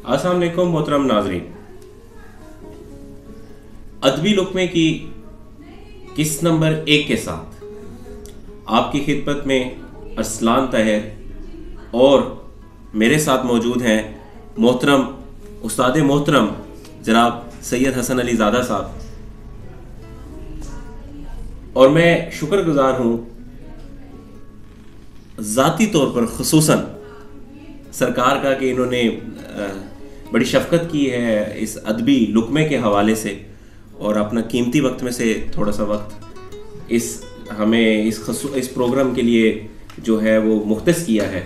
السلام علیکم محترم ناظرین، ادبی لقمے کی قسط نمبر 1 کے ساتھ آپ کی خدمت میں ارسلان طاہر اور میرے ساتھ موجود ہیں محترم استاد محترم جناب سید حسن علی زادہ صاحب، اور میں شکر گزار ہوں ذاتی طور پر خصوصاً سرکار کا کہ انہوں نے بڑی شفقت کی ہے اس ادبی لقمے کے حوالے سے اور اپنا قیمتی وقت میں سے تھوڑا سا وقت ہمیں اس پروگرام کے لیے جو ہے وہ مختص کیا ہے۔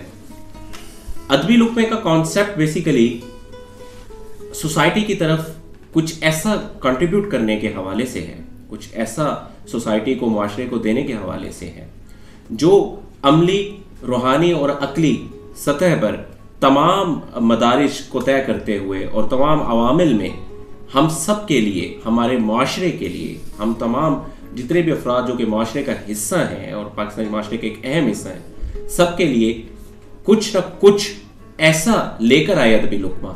ادبی لقمے کا کانسیپٹ بیسیکلی سوسائٹی کی طرف کچھ ایسا کنٹریبیوٹ کرنے کے حوالے سے ہے، کچھ ایسا سوسائٹی کو، معاشرے کو دینے کے حوالے سے ہے جو عملی، روحانی اور عقلی سطح پر تمام مدارج کو طے کرتے ہوئے اور تمام عوامل میں ہم سب کے لیے، ہمارے معاشرے کے لیے، ہم تمام جتنے بھی افراد جو کہ معاشرے کا حصہ ہیں اور پاکستانی معاشرے کے ایک اہم حصہ ہیں، سب کے لیے کچھ نہ کچھ ایسا لے کر آئے ادبی لقمہ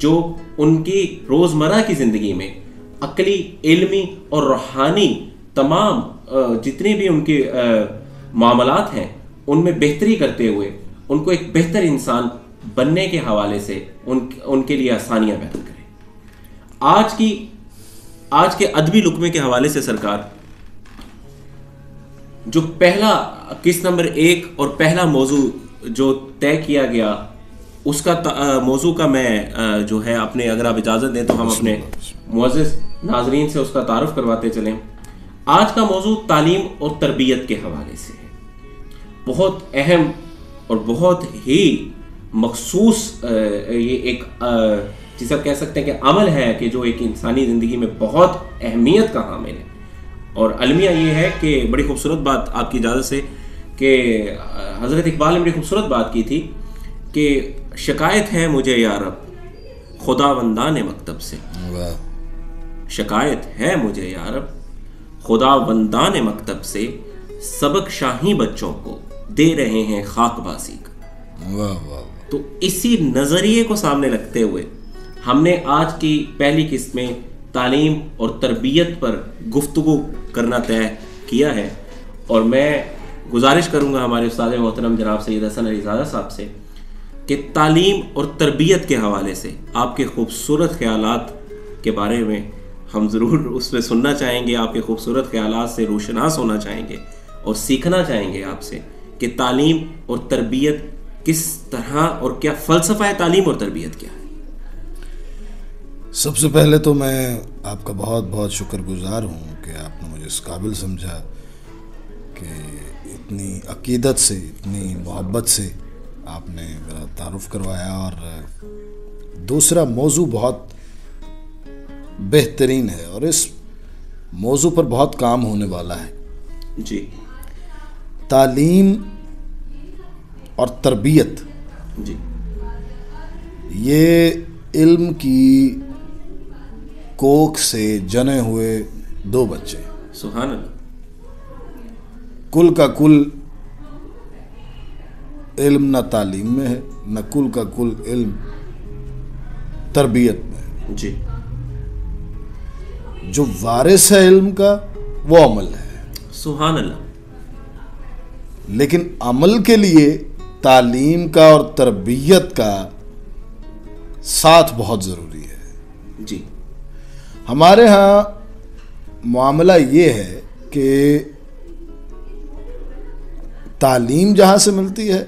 جو ان کی روزمرہ کی زندگی میں عقلی، علمی اور روحانی تمام جتنے بھی ان کے معاملات ہیں ان میں بہتری کرتے ہوئے ان کو ایک بہتر انسان بننے کے حوالے سے ان کے لیے آسانیاں پیدا کریں۔ آج کے ادبی لقمے کے حوالے سے سرکار جو پہلا قسط نمبر 1 اور پہلا موضوع جو طے کیا گیا، اس کا موضوع کا میں جو ہے اپنے، اگر آپ اجازت دیں تو ہم اپنے معزز ناظرین سے اس کا تعارف کرواتے چلیں۔ آج کا موضوع تعلیم اور تربیت کے حوالے سے ہے، بہت اہم اور بہت ہی مخصوص یہ ایک جسے آپ کہہ سکتے ہیں کہ عمل ہے کہ جو ایک انسانی زندگی میں بہت اہمیت کا حامل ہے۔ اور المیہ یہ ہے کہ بڑی خوبصورت بات، آپ کی اجازت سے، کہ حضرت اقبال نے بڑی خوبصورت بات کی تھی کہ شکایت ہے مجھے یا رب خداوندان مکتب سے، شکایت ہے مجھے یا رب خداوندان مکتب سے، سبق شاہی بچوں کو دے رہے ہیں خاک بازی کا۔ تو اسی نظریے کو سامنے رکھتے ہوئے ہم نے آج کی پہلی قسط میں تعلیم اور تربیت پر گفتگو کرنا طے کیا ہے، اور میں گزارش کروں گا ہمارے استاد محترم جناب سید حسن علی زادہ صاحب سے کہ تعلیم اور تربیت کے حوالے سے آپ کے خوبصورت خیالات کے بارے میں ہم ضرور اس میں سننا چاہیں گے، آپ کے خوبصورت خیالات سے روشناس ہونا چاہیں گے اور سیکھنا چاہیں گے آپ سے کہ تعلیم اور تربیت کس طرح اور کیا فلسفہ ہے تعلیم اور تربیت کیا ہے۔ سب سے پہلے تو میں آپ کا بہت بہت شکر گزار ہوں کہ آپ نے مجھے اس قابل سمجھا کہ اتنی عقیدت سے، اتنی محبت سے آپ نے میرا تعارف کروایا، اور دوسرا موضوع بہت بہترین ہے اور اس موضوع پر بہت کام ہونے والا ہے۔ جی، تعلیم اور تربیت، جی، یہ علم کی کوکھ سے جنے ہوئے 2 بچے، سبحان اللہ، کل کا کل علم نہ تعلیم میں ہے، نہ کل کا کل علم تربیت میں ہے۔ جی، جو وارث ہے علم کا وہ عمل ہے، سبحان اللہ، لیکن عمل کے لیے تعلیم کا اور تربیت کا ساتھ بہت ضروری ہے۔ جی، ہمارے ہاں معاملہ یہ ہے کہ تعلیم جہاں سے ملتی ہے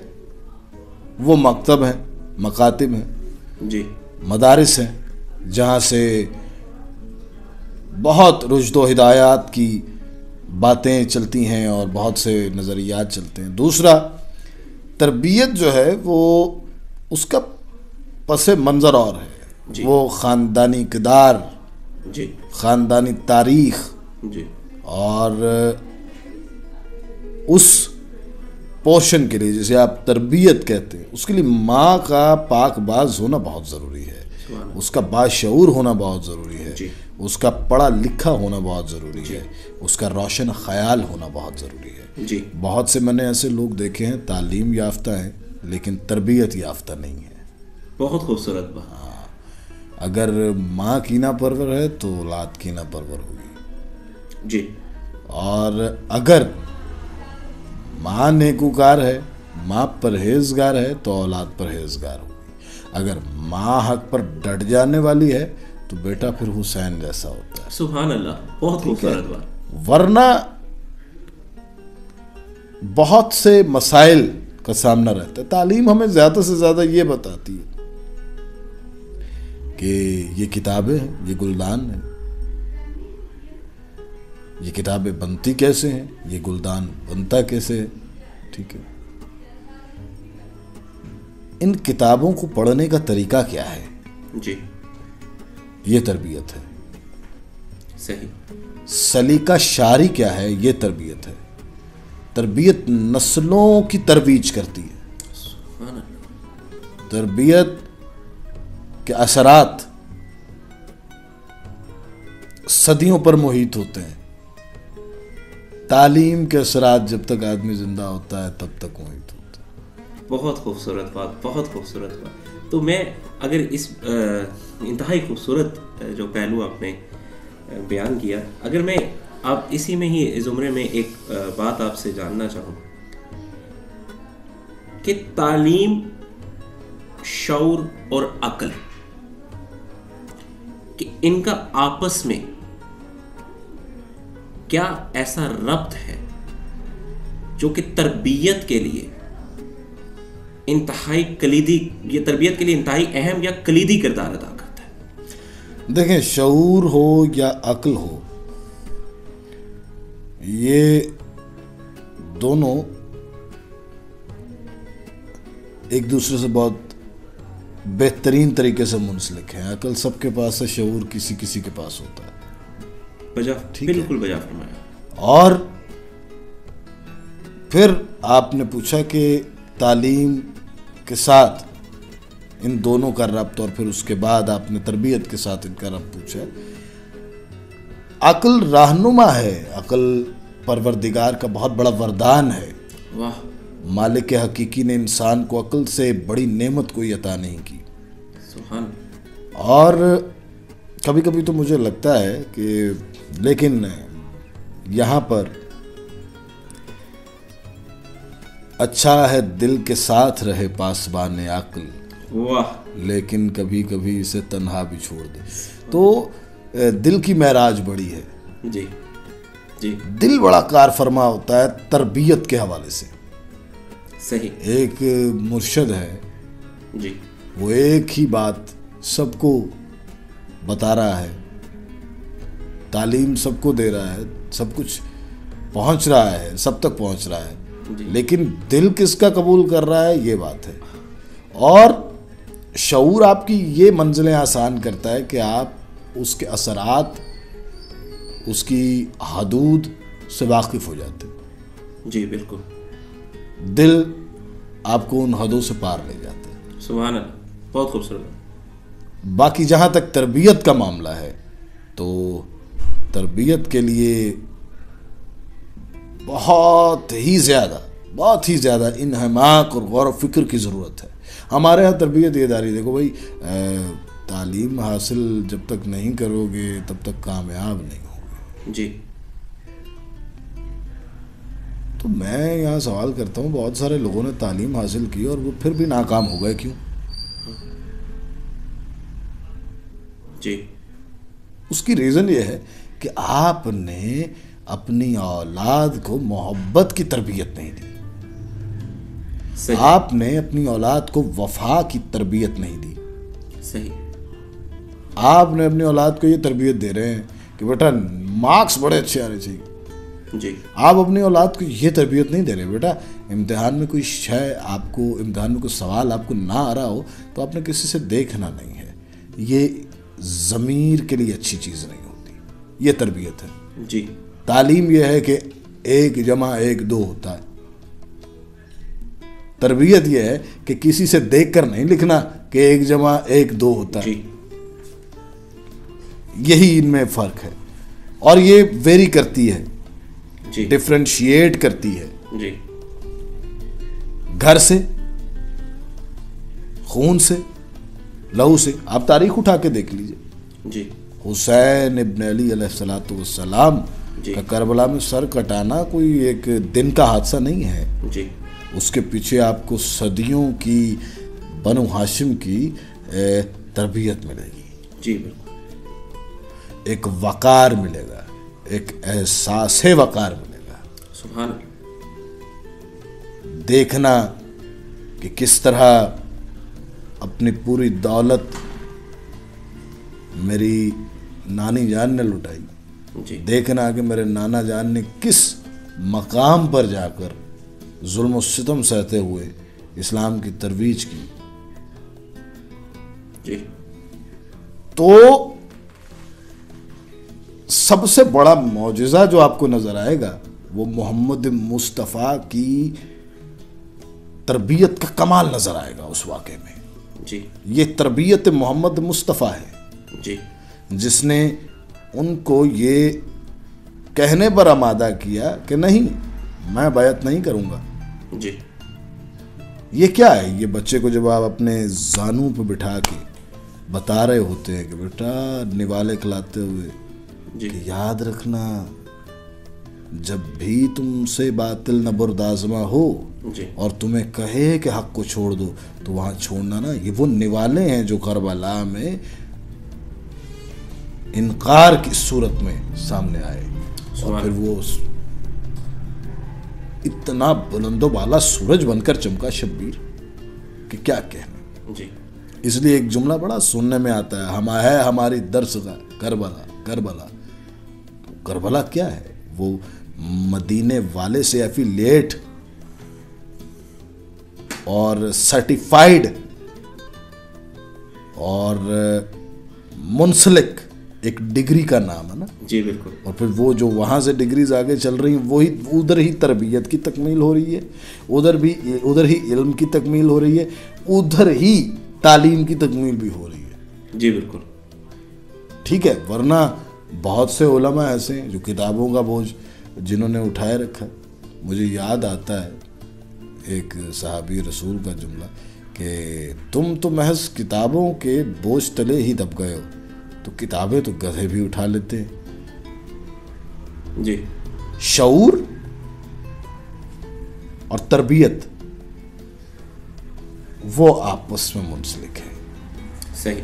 وہ مکتب ہیں، مکاتب ہیں، جی، مدارس ہیں، جہاں سے بہت رشد و ہدایات کی باتیں چلتی ہیں اور بہت سے نظریات چلتے ہیں۔ دوسرا، تربیت جو ہے وہ اس کا پس منظر اور ہے، جی، وہ خاندانی کردار، جی، خاندانی تاریخ، جی، اور اس پوشن کے لیے جسے آپ تربیت کہتے ہیں، اس کے لیے ماں کا پاک باز ہونا بہت ضروری ہے، اس کا باشعور ہونا بہت ضروری ہے، جی، اس کا پڑھا لکھا ہونا بہت ضروری جی، ہے، اس کا روشن خیال ہونا بہت ضروری ہے۔ جی، بہت سے میں نے ایسے لوگ دیکھے ہیں تعلیم یافتہ ہیں لیکن تربیت یافتہ نہیں ہے۔ بہت خوبصورت بات۔ اگر ماں کینہ پرور ہے تو اولاد کینہ پرور ہوگی جی. اور اگر ماں نیکوکار ہے، ماں پرہیزگار ہے تو اولاد پرہیزگار ہوگی. اگر ماں حق پر ڈٹ جانے والی ہے تو بیٹا پھر حسین جیسا ہوتا ہے. سبحان اللہ، بہت خوبصورت بات. ورنہ بہت سے مسائل کا سامنا رہتا ہے. تعلیم ہمیں زیادہ سے زیادہ یہ بتاتی ہے کہ یہ کتابیں ہیں، یہ گلدان ہیں، یہ کتابیں بنتی کیسے ہیں، یہ گلدان بنتا کیسے ہے. ٹھیک ہے، ان کتابوں کو پڑھنے کا طریقہ کیا ہے، جی یہ تربیت ہے. صحیح. سلیقہ شعری کیا ہے، یہ تربیت ہے. تربیت نسلوں کی ترویج کرتی ہے. سبحان اللہ. تربیت کے اثرات صدیوں پر محیط ہوتے ہیں. تعلیم کے اثرات جب تک آدمی زندہ ہوتا ہے تب تک محیط ہوتے ہیں. بہت خوبصورت بات، بہت خوبصورت بات. تو میں اگر اس انتہائی خوبصورت جو پہلو آپ نے بیان کیا، اگر میں آپ اسی میں ہی زمرے میں ایک بات آپ سے جاننا چاہوں کہ تعلیم، شعور اور عقل، کہ ان کا آپس میں کیا ایسا ربط ہے جو کہ تربیت کے لیے انتہائی کلیدی، یہ تربیت کے لیے انتہائی اہم یا کلیدی کردار ادا کرتا ہے؟ دیکھیں، شعور ہو یا عقل ہو، یہ دونوں ایک دوسرے سے بہت بہترین طریقے سے منسلک ہیں. عقل سب کے پاس ہے، شعور کسی کسی کے پاس ہوتا ہے. بالکل بجا فرمایا. اور پھر آپ نے پوچھا کہ تعلیم کے ساتھ ان دونوں کا ربط، اور پھر اس کے بعد آپ نے تربیت کے ساتھ ان کا ربط پوچھا. عقل رہنما ہے، عقل پروردگار کا بہت بڑا وردان ہے. واہ. مالک حقیقی نے انسان کو عقل سے بڑی نعمت کوئی عطا نہیں کی. سبحان. اور کبھی کبھی تو مجھے لگتا ہے کہ لیکن یہاں پر اچھا ہے دل کے ساتھ رہے پاسبان عقل، واہ، لیکن کبھی کبھی اسے تنہا بھی چھوڑ دے. تو دل کی معراج بڑی ہے. جی جی. دل بڑا کار فرما ہوتا ہے تربیت کے حوالے سے. صحیح. ایک مرشد ہے، جی، وہ ایک ہی بات سب کو بتا رہا ہے، تعلیم سب کو دے رہا ہے، سب کچھ پہنچ رہا ہے، سب تک پہنچ رہا ہے، لیکن دل کس کا قبول کر رہا ہے، یہ بات ہے. اور شعور آپ کی یہ منزلیں آسان کرتا ہے کہ آپ اس کے اثرات، اس کی حدود سے واقف ہو جاتے. جی بالکل. دل آپ کو ان حدوں سے پار لے جاتے. سبحان اللہ، بہت خوبصورت. باقی جہاں تک تربیت کا معاملہ ہے تو تربیت کے لیے بہت ہی زیادہ انہماک اور غور و فکر کی ضرورت ہے. ہمارے ہاں تربیت یہ داری، دیکھو بھائی، تعلیم حاصل جب تک نہیں کرو گے تب تک کامیاب نہیں ہوگے. جی. تو میں یہاں سوال کرتا ہوں، بہت سارے لوگوں نے تعلیم حاصل کی اور وہ پھر بھی ناکام ہو گئے، کیوں؟ جی. اس کی ریزن یہ ہے کہ آپ نے اپنی اولاد کو محبت کی تربیت نہیں دی. صحیح. آپ نے اپنی اولاد کو وفا کی تربیت نہیں دی. صحیح. آپ نے اپنی اولاد کو یہ تربیت دے رہے ہیں کہ بیٹا مارکس بڑے اچھے آنے چاہیے. جی. آپ اپنی اولاد کو یہ تربیت نہیں دے رہے، بیٹا امتحان میں کوئی شے، آپ کو امتحان میں کوئی سوال آپ کو نہ آ رہا ہو تو آپ نے کسی سے دیکھنا نہیں ہے. یہ ضمیر کے لیے اچھی چیز نہیں ہوتی. یہ تربیت ہے. جی. تعلیم یہ ہے کہ 1 + 1 2 ہوتا ہے. تربیت یہ ہے کہ کسی سے دیکھ کر نہیں لکھنا کہ 1 + 1 2 ہوتا ہے. جی. یہی ان میں فرق ہے. اور یہ ویری کرتی ہے، جی. ڈفرینشیٹ کرتی ہے. جی. گھر سے، خون سے، لہو سے. آپ تاریخ اٹھا کے دیکھ لیجئے. جی. حسین ابن علی علیہ الصلوۃ والسلام کا کربلا میں سر کٹانا کوئی ایک دن کا حادثہ نہیں ہے. جی. اس کے پیچھے آپ کو صدیوں کی بنو ہاشم کی تربیت ملے گی. جی بالکل. ایک وقار ملے گا, ایک احساس وقار ملے گا. سبحان اللہ. دیکھنا کہ کس طرح اپنی پوری دولت میری نانی جان نے لٹائی. جی. دیکھنا کہ میرے نانا جان نے کس مقام پر جا کر ظلم و ستم سہتے ہوئے اسلام کی ترویج کی. جی. تو سب سے بڑا معجزہ جو آپ کو نظر آئے گا وہ محمد مصطفیٰ کی تربیت کا کمال نظر آئے گا اس واقعے میں. جی. یہ تربیت محمد مصطفیٰ ہے. جی. جس نے ان کو یہ کہنے پر آمادہ کیا کہ نہیں, میں بیعت نہیں کروں گا. جی. یہ کیا ہے؟ یہ بچے کو جب آپ اپنے زانوں پہ بٹھا کے بتا رہے ہوتے ہیں کہ بیٹا نوالے کھلاتے ہوئے جی. کہ یاد رکھنا جب بھی تم سے باطل نہ بردازمہ ہو جی. اور تمہیں کہے کہ حق کو چھوڑ دو تو وہاں چھوڑنا نا. یہ وہ نوالے ہیں جو کربلا میں انکار کی صورت میں سامنے آئے. اور پھر وہ اتنا بلند و بالا سورج بن کر چمکا شبیر کہ کیا کہنا. جی. اس لیے ایک جملہ بڑا سننے میں آتا ہے, ہم ہے ہماری درسگاہ کربلا. کربلا کربلا کیا ہے؟ وہ مدینے والے سے ایفیلیٹ اور سرٹیفائیڈ اور منسلک ایک ڈگری کا نام ہے نا. جی بالکل. اور پھر وہ جو وہاں سے ڈگریز آگے چل رہی ہیں وہی ادھر ہی تربیت کی تکمیل ہو رہی ہے, ادھر ہی علم کی تکمیل ہو رہی ہے, ادھر ہی تعلیم کی تکمیل بھی ہو رہی ہے. جی بالکل. ٹھیک ہے. ورنہ بہت سے علماء ایسے ہیں جو کتابوں کا بوجھ جنہوں نے اٹھائے رکھا. مجھے یاد آتا ہے ایک صحابی رسول کا جملہ کہ تم تو محض کتابوں کے بوجھ تلے ہی دب گئے ہو, تو کتابیں تو گدھے بھی اٹھا لیتے ہیں. جی. شعور اور تربیت وہ آپس میں منسلک ہیں, صحیح,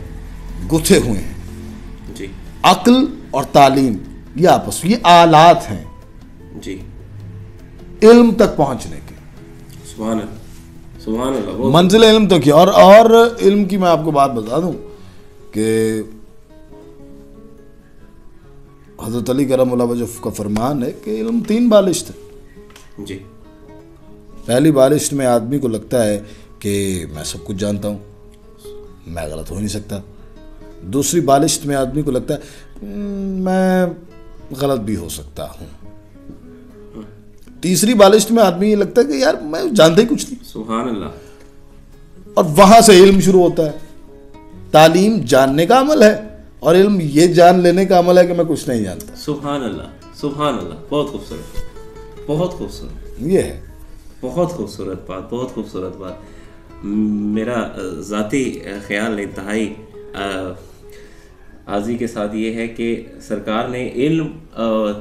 گتھے ہوئے ہیں. جی. عقل اور تعلیم یہ آپس, یہ آلات ہیں جی علم تک پہنچنے کے. سبحان اللہ. سبحان اللہ. منزل علم تک. اور علم کی میں آپ کو بات بتا دوں کہ حضرت علی کرم اللہ وجہ کا فرمان ہے کہ علم 3 بالشت ہے. جی. پہلی بالشت میں آدمی کو لگتا ہے کہ میں سب کچھ جانتا ہوں, میں غلط ہو نہیں سکتا. دوسری بالشت میں آدمی کو لگتا ہے میں غلط بھی ہو سکتا ہوں. تیسری بالشت میں آدمی یہ لگتا ہے کہ یار میں جانتا ہی کچھ نہیں. سبحان اللہ. اور وہاں سے علم شروع ہوتا ہے. تعلیم جاننے کا عمل ہے اور علم یہ جان لینے کا عمل ہے کہ میں کچھ نہیں جانتا. سبحان اللہ. سبحان اللہ. بہت خوبصورت, بہت خوبصورت. یہ ہے بہت خوبصورت بات, بہت خوبصورت بات. میرا ذاتی خیال انتہائی عاضی کے ساتھ یہ ہے کہ سرکار نے علم,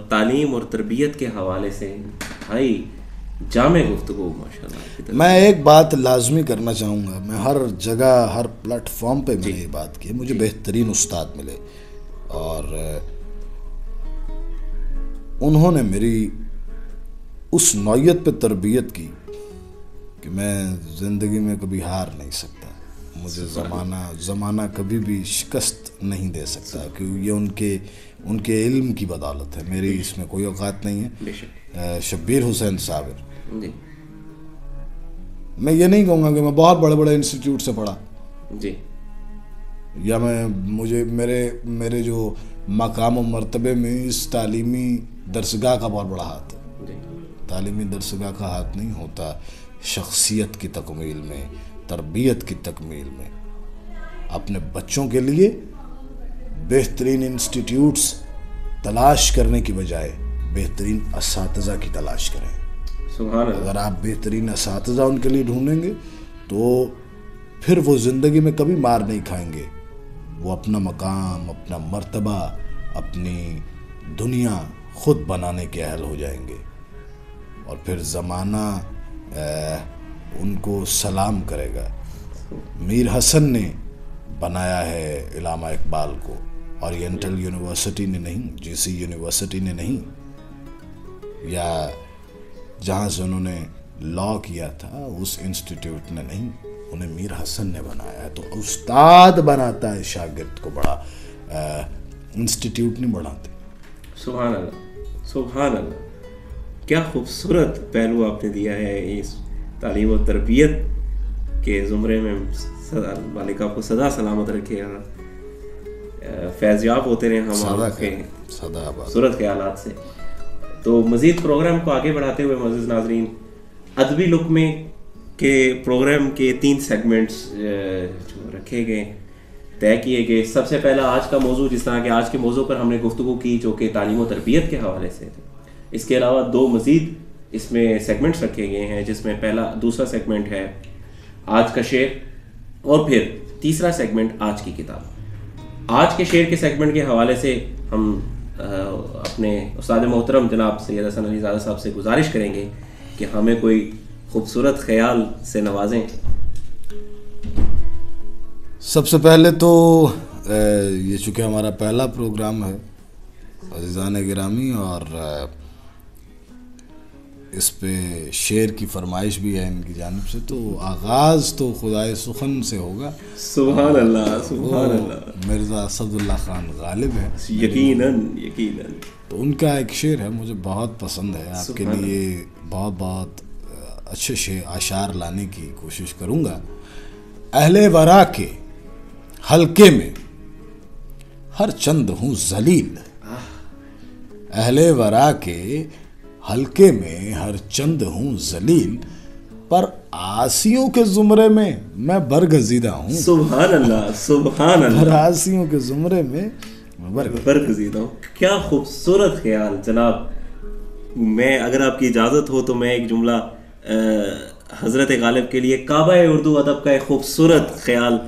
تعلیم اور تربیت کے حوالے سے انتہائی جامع گفتگو ماشاءاللہ. میں ایک بات لازمی کرنا چاہوں گا, میں ہر جگہ ہر پلیٹ فارم پہ میں نے یہ بات کی, مجھے بہترین استاد ملے اور انہوں نے میری اس نوعیت پہ تربیت کی کہ میں زندگی میں کبھی ہار نہیں سکتا. مجھے زمانہ کبھی بھی شکست نہیں دے سکتا کہ یہ ان کے علم کی بدولت ہے. میری اس میں کوئی اوقات نہیں ہے. شبیر حسین صابر, میں یہ نہیں کہوں گا کہ میں بہت بڑے بڑے انسٹیٹیوٹ سے پڑھا جی, یا مجھے میرے جو مقام و مرتبے میں اس تعلیمی درسگاہ کا بہت بڑا ہاتھ ہے. تعلیمی درسگاہ کا ہاتھ نہیں ہوتا. شخصیت کی تکمیل میں, تربیت کی تکمیل میں, اپنے بچوں کے لیے بہترین انسٹیٹیوٹس تلاش کرنے کی بجائے بہترین اساتذہ کی تلاش کریں. سبحان اللہ. اگر آپ بہترین اساتذہ ان کے لیے ڈھونڈیں گے تو پھر وہ زندگی میں کبھی مار نہیں کھائیں گے. وہ اپنا مقام، اپنا مرتبہ، اپنی دنیا خود بنانے کے اہل ہو جائیں گے، اور پھر زمانہ ان کو سلام کرے گا. میر حسن نے بنایا ہے علامہ اقبال کو، اورینٹل یونیورسٹی نے نہیں، جی سی یونیورسٹی نے نہیں، یا جہاں سے انہوں نے لا کیا تھا اس انسٹیٹیوٹ نے نہیں، انہیں میر حسن نے بنایا ہے. تو استاد بناتا ہے شاگرد کو، بڑا انسٹیٹیوٹ نہیں بناتے. سبحان اللہ، سبحان اللہ، کیا خوبصورت پہلو آپ نے دیا ہے اس تعلیم و تربیت کے زمرے میں. مالک آپ کو سدا سلامت رکھے اور فیضیاب ہوتے رہے ہم آپ کے خوبصورت خیالات سے. تو مزید پروگرام کو آگے بڑھاتے ہوئے معزز ناظرین، ادبی لقمے کے پروگرام کے 3 سیگمنٹس جو رکھے گئے، طے کیے گئے. سب سے پہلا آج کا موضوع، جس طرح کہ آج کے موضوع پر ہم نے گفتگو کی جو کہ تعلیم و تربیت کے حوالے سے تھے. اس کے علاوہ 2 مزید اس میں سیگمنٹس رکھے گئے ہیں، جس میں دوسرا سیگمنٹ ہے آج کا شعر، اور پھر تیسرا سیگمنٹ آج کی کتاب. آج کے شعر کے سیگمنٹ کے حوالے سے ہم اپنے استاد محترم جناب سید حسن علی زادہ صاحب سے گزارش کریں گے کہ ہمیں کوئی خوبصورت خیال سے نوازیں. سب سے پہلے تو یہ چونکہ ہمارا پہلا پروگرام ہے عزیزان گرامی، اور اس پہ شعر کی فرمائش بھی ہے ان کی جانب سے، تو آغاز تو خدائے سخن سے ہوگا. سبحان اللہ، سبحان اللہ. مرزا اسد اللہ خان غالب ہے، یقیناً یقیناً. تو ان کا ایک شعر ہے، مجھے بہت پسند ہے. آپ کے لیے بہت بہت اچھے اشعار لانے کی کوشش کروں گا. اہل ورا کے حلقے میں ہر چند ہوں ذلیل، اہل ورا کے حلقے میں ہر چند ہوں ذلیل، پر عاصیوں کے زمرے میں میں برگزیدہ ہوں. سبحان اللہ، سبحان اللہ. پر عاصیوں کے زمرے میں برگزیدہ ہوں. کیا خوبصورت خیال جناب. میں اگر آپ کی اجازت ہو تو میں ایک جملہ حضرت غالب کے لیے کعبہ اردو ادب کا ایک خوبصورت خیال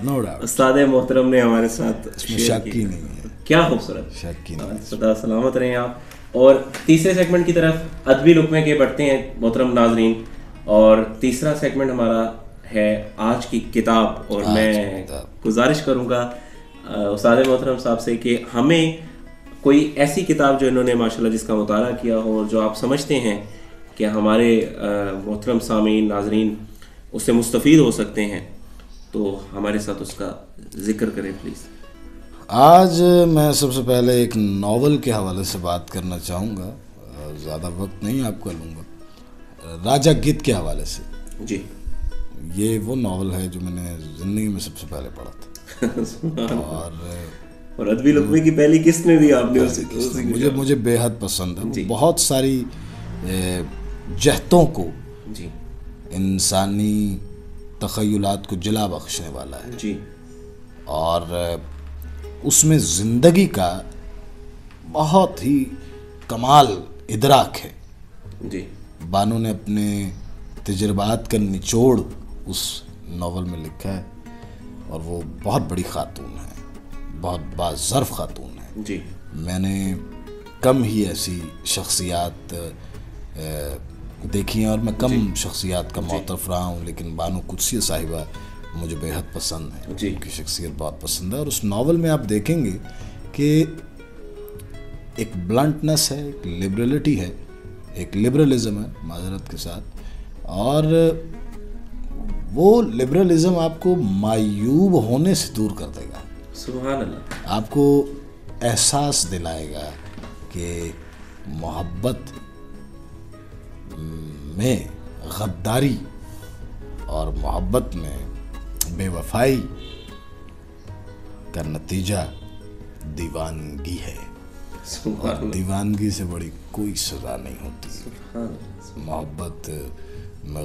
استاد محترم نے ہمارے ساتھ شک کی نہیں ہے. کیا خوبصورت، شک کی نہیں. سدا سلامت رہیں آپ. اور تیسرے سیگمنٹ کی طرف ادبی لقمے کے بڑھتے ہیں محترم ناظرین، اور تیسرا سیگمنٹ ہمارا ہے آج کی کتاب. اور میں گزارش کروں گا استاد محترم صاحب سے کہ ہمیں کوئی ایسی کتاب جو انہوں نے ماشاءاللہ جس کا مطالعہ کیا ہو، اور جو آپ سمجھتے ہیں کہ ہمارے محترم سامعین ناظرین اس سے مستفید ہو سکتے ہیں، تو ہمارے ساتھ اس کا ذکر کریں پلیز. آج میں سب سے پہلے ایک ناول کے حوالے سے بات کرنا چاہوں گا، زیادہ وقت نہیں آپ کا لوں گا. راجہ گدھ کے حوالے سے. جی، یہ وہ ناول ہے جو میں نے زندگی میں سب سے پہلے پڑھا تھا. اور ادبی لقمے کی پہلی قسط میں بھی آپ نے مجھے بے حد پسند ہے. بہت ساری جہتوں کو، جی، انسانی تخیلات کو جلا بخشنے والا ہے. جی، اور اس میں زندگی کا بہت ہی کمال ادراک ہے. جی، بانو نے اپنے تجربات کا نچوڑ اس ناول میں لکھا ہے، اور وہ بہت بڑی خاتون ہے، بہت باظرف خاتون ہے. جی، میں نے کم ہی ایسی شخصیات دیکھی ہیں، اور میں کم شخصیات کا معترف رہا ہوں، لیکن بانو قدسیہ صاحبہ مجھے بے حد پسند ہے. ان کی شخصیت بہت پسند ہے. اور اس ناول میں آپ دیکھیں گے کہ ایک بلنٹنس ہے، ایک لبرلٹی ہے، ایک لبرلزم ہے، معذرت کے ساتھ. اور وہ لبرلزم آپ کو معیوب ہونے سے دور کر دے گا. سبحان اللہ. آپ کو احساس دلائے گا کہ محبت میں غداری اور محبت میں بے وفائی کا نتیجہ دیوانگی ہے. دیوانگی سے بڑی کوئی سزا نہیں ہوتی. محبت میں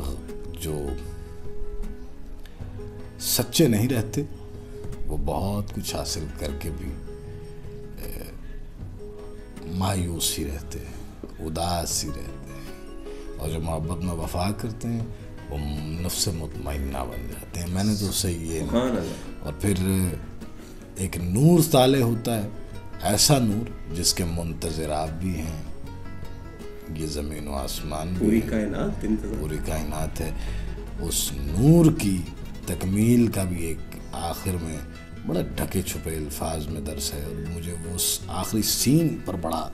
جو سچے نہیں رہتے وہ بہت کچھ حاصل کر کے بھی مایوس ہی رہتے ہیں، اداس ہی رہتے ہیں. اور جو محبت میں وفا کرتے ہیں وہ نفس مطمئنہ بن جاتے ہیں. میں نے تو صحیح یہ سبحان اللہ. اور پھر ایک نور طالع ہوتا ہے, ایسا نور جس کے منتظر آپ بھی ہیں, یہ زمین و آسمان بھی پوری ہے, کائنات انتظار. پوری کائنات ہے. اس نور کی تکمیل کا بھی ایک آخر میں بڑا ڈھکے چھپے الفاظ میں درس ہے. اور مجھے وہ اس آخری سین پر بڑا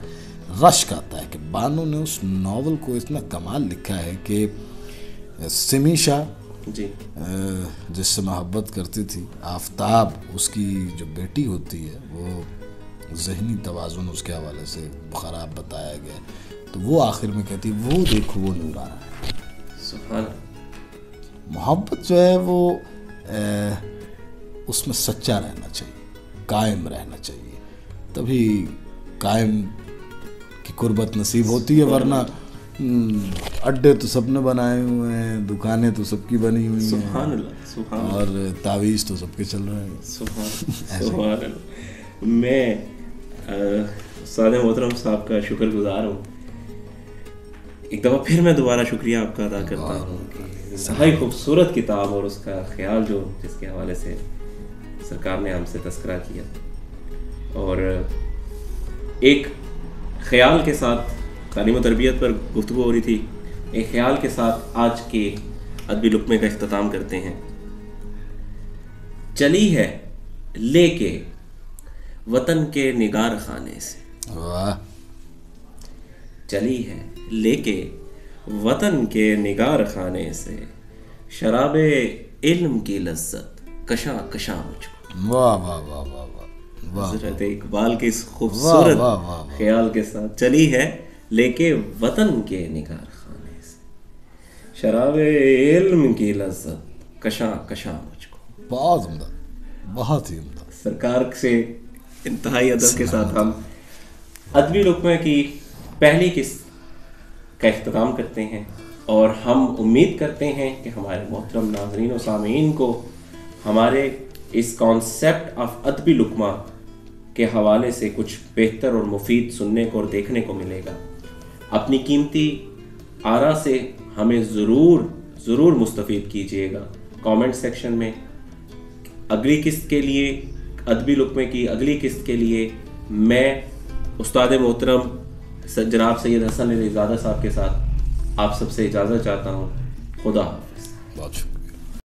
رشک آتا ہے کہ بانو نے اس ناول کو اتنا کمال لکھا ہے کہ سمی شاہ جی جس سے محبت کرتی تھی, آفتاب اس کی جو بیٹی ہوتی ہے, وہ ذہنی توازن اس کے حوالے سے خراب بتایا گیا, تو وہ آخر میں کہتی وہ دیکھو وہ نور آ رہا ہے. سبحان اللہ. محبت جو ہے وہ اس میں سچا رہنا چاہیے, قائم رہنا چاہیے, تبھی قائم کی قربت نصیب ہوتی ہے. ورنہ اڈے تو سب نے بنائے ہوئے ہیں, دکانیں تو سب کی بنی ہوئی ہیں, سبحان اللہ. سبحان اللہ. اور تعویذ تو سب کے چل رہے ہیں. سبحان اللہ. میں استاد محترم صاحب کا شکر گزار ہوں. ایک دفعہ پھر میں دوبارہ شکریہ آپ کا ادا کرتا ہوں. انتہائی خوبصورت کتاب, اور اس کا خیال جو جس کے حوالے سے سرکار نے ہم سے تذکرہ کیا, اور ایک خیال کے ساتھ تعلیم و تربیت پر گفتگو ہو رہی تھی, ایک خیال کے ساتھ آج کے ادبی لقمے کا اختتام کرتے ہیں. چلی ہے لے کے وطن کے نگار خانے سے, واہ, چلی ہے لے کے وطن کے نگار خانے سے, شراب علم کی لذت کشاں کشاں مجھ کو. واہ واہ واہ واہ واہ, حضرت اقبال کے اس خوبصورت خیال کے ساتھ, چلی ہے لے کے وطن کے نگار خانے سے, شراب علم کی لذت کشاں کشاں مجھ کو. بہت عمدہ, بہت ہی عمدہ. سرکار سے انتہائی ادب کے ساتھ ہم ادبی لقمے کی پہلی قسط کا اختتام کرتے ہیں, اور ہم امید کرتے ہیں کہ ہمارے محترم ناظرین و سامعین کو ہمارے اس کانسیپٹ آف ادبی لقمہ کے حوالے سے کچھ بہتر اور مفید سننے کو اور دیکھنے کو ملے گا. اپنی قیمتی آرا سے ہمیں ضرور مستفید کیجیے گا کامنٹ سیکشن میں. اگلی قسط کے لیے, ادبی لقمے کی اگلی قسط کے لیے, میں استاد محترم جناب سید حسن علی زادہ صاحب کے ساتھ آپ سب سے اجازت چاہتا ہوں. خدا حافظ.